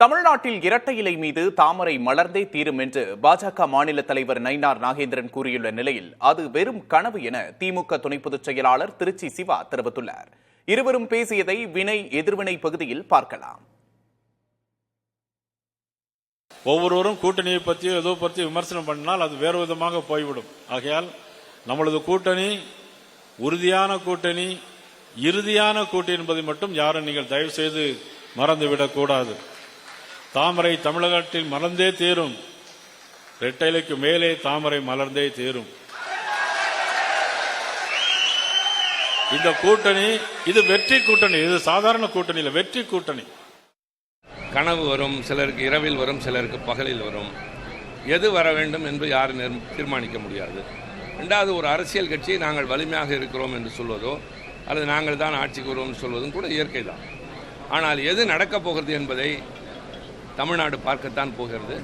தமிழ்நாட்டில் இரட்டை இலை மீது தாமரை மலர்ந்தே தீரும் என்று பாஜக மாநில தலைவர் நயினார் நாகேந்திரன் கூறியுள்ள நிலையில் அது வெறும் கனவு என திமுக துணை பொதுச் செயலாளர் திருச்சி சிவா தெரிவித்துள்ளார். இருவரும் பேசியதை வினை எதிர்வினை பகுதியில் பார்க்கலாம். ஒவ்வொருவரும் கூட்டணியை பற்றி ஏதோ பற்றி விமர்சனம் பண்ணால் அது வேறு விதமாக போய்விடும். ஆகையால் நம்மளது கூட்டணி உறுதியான கூட்டணி, இறுதியான கூட்டணி என்பதை மட்டும் யாரும் நீங்கள் தயவு செய்து மறந்துவிடக்கூடாது. தாமரை தமிழகத்தில் மலர்ந்தே தீரும். இரட்டைலைக்கு மேலே தாமரை மலர்ந்தே தீரும். இந்த கூட்டணி இது வெற்றி கூட்டணி, இது சாதாரண கூட்டணி இல்லை, வெற்றி கூட்டணி. கனவு வரும், சிலருக்கு இரவில் வரும், சிலருக்கு பகலில் வரும். எது வர வேண்டும் என்று யாரும் தீர்மானிக்க முடியாது. ரெண்டாவது, ஒரு அரசியல் கட்சியை நாங்கள் வலிமையாக இருக்கிறோம் என்று சொல்வதோ அல்லது நாங்கள் தான் ஆட்சிக்கு வருவோம் என்று சொல்வதும் கூட இயற்கை தான். ஆனால் எது நடக்கப் போகிறது என்பதை தமிழ்நாடு பார்க்கத்தான் போகிறது.